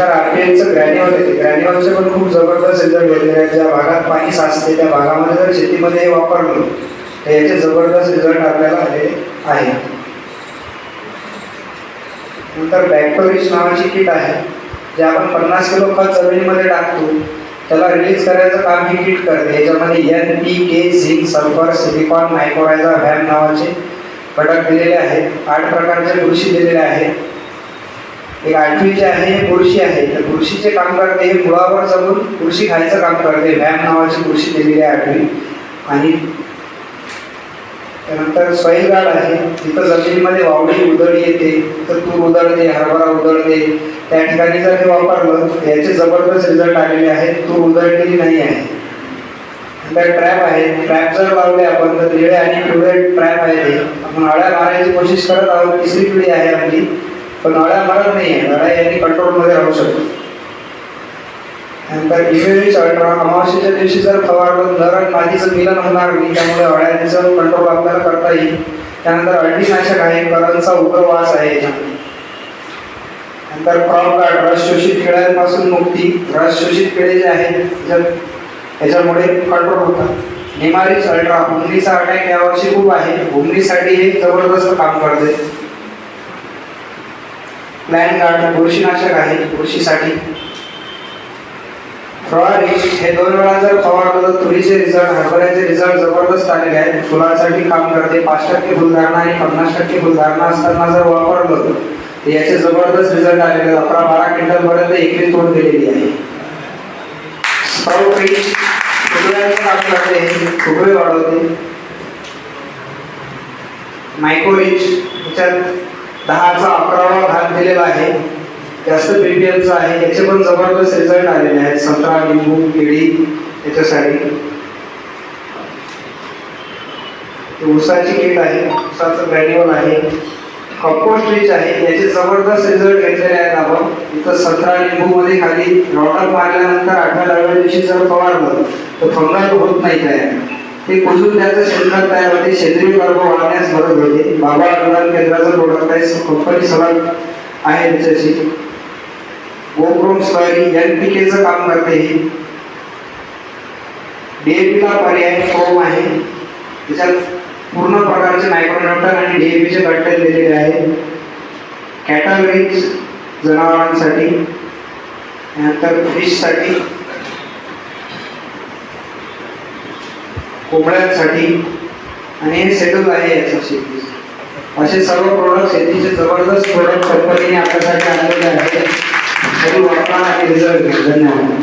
त्यानंतर आरपीएलचं ग्रॅन्युअल येते. ग्रॅन्युअलचे पण खूप जबरदस्त रिझल्ट घेतलेले आहेत. ज्या भागात पाणी साचते त्या भागामध्ये जर शेतीमध्ये हे वापरलं तर याचे जबरदस्त रिझल्ट आपल्याला आलेले आहे. नंतर बॅक्टोरिच नावाची किट आहे, जे आपण 50 किलो खत जमिनीमध्ये टाकतो त्याला रिलीज करायचं काम ही किट करते. याच्यामध्ये NPK, झिंक, सल्फर, सिलिकॉन, नायट्रोरायझा, व्हॅम नावाचे घटक दिलेले आहेत. 8 प्रकारचे बुरशी दिलेले आहेत. एक 8वी जे आहे हे बुरशी आहे, तर बुरशीचे काम करते हे मुळावर जमून बुरशी खायचं काम करते. व्हॅम नावाची बुरशी दिलेली आहे 8वी. आणि त्यानंतर सॉईल गार्ड आहे, तिथं जमिनीमध्ये वावडी उधळी येते, तर तूर उधळते, हरभरा उधळते, त्या ठिकाणी जर हे वापरलं तर याचे जबरदस्त रिझल्ट आलेले आहेत. तूर उधळलेली नाही आहे. नंतर ट्रॅप आहे, ट्रॅप जर लावले आपण तर निळे आणि पिवळे ट्रॅप आहे. ते आपण अळ्या मारायची कोशिश करत आहोत. 3री पिढी आहे आपली, पण अळ्या मारत नाही आहे. अळ्या यांनी कंट्रोलमध्ये राहू शकतो. नंतर इम्युनिटी अल्ट्रा अमावस्येच्या दिवशी जर फवारलं नर मादीचं मिलन होणार नाही, त्यामुळे अळ्यांचं कंट्रोल आपल्याला करता येईल. त्यानंतर अळीनाशक आहे, करंचा उग्र वास आहे याच्यामध्ये. नंतर क्रॉप गार्ड, रस शोषित किड्यांपासून मुक्ती. रस शोषित किडे जे आहेत याच्यामुळे कंट्रोल होतात. निमारिस अल्ट्रा, भुमणीचा अटॅक यावर्षी खूप आहे, भुमणीसाठी हे जबरदस्त काम करते. प्लॅन गार्ड बुरशीनाशक आहे बुरशीसाठी. फ्रॉरिच हे 2 वेळा जर फवारलं तर तुरीचे रिझल्ट, हरभऱ्याचे रिझल्ट जबरदस्त आलेले आहेत. फुलासाठी काम करते. 5% फुलधारणा आणि 50% फुलधारणा असताना जर वापरलं तर याचे जबरदस्त रिझल्ट आलेले. 11-12 क्विंटल पर्यंत एकरी तोड दिलेली आहे. स्प्राउट रिच फुगड्यांचं काम करते, फुगवे वाढवते. मायक्रोरिच त्याच्यात 10चा 11वा भाग दिलेला आहे, जास्त BPLचा आहे. याचे पण जबरदस्त रिझल्ट आलेले आहेत. संत्रा, लिंबू, केळी याच्यासाठी. ऊसाची किट आहे, ऊसाचं ग्रॅन्युअल आहे. कंपोस्ट रिच आहे, याचे जबरदस्त रिझल्ट घेतलेले आहेत आपण. इथं संत्रा, लिंबू मध्ये खाली रॉटर मारल्यानंतर 8व्या-10व्या दिवशी जर फवारलं तर फंगल होत नाही तयार. ते कुजून त्याचं शेणखत तयार होते, सेंद्रिय कर्ब वाढण्यास मदत होते. बाबा अनुदान केंद्राचं प्रोडक्ट आहे, कंपनी सलग आहे त्याच्याशी. गोक्रोम स्लरी NPKचं काम करते. ही DAPला पर्याय क्रोम आहे, त्याच्यात पूर्ण प्रकारचे मायक्रोन्यूट्रन आणि DAPचे कंटेंट दिलेले आहेत. कॅटल रिच जनावरांसाठी, नंतर फिशसाठी, कोंबड्यांसाठी, आणि हे शेड्यूल आहे याचं शेती. असे सर्व प्रोडक्ट शेतीचे जबरदस्त प्रोडक्ट कंपनीने आपल्यासाठी आणलेले आहेत. तरी वापरा आणि रिझल्ट घ्या. धन्यवाद.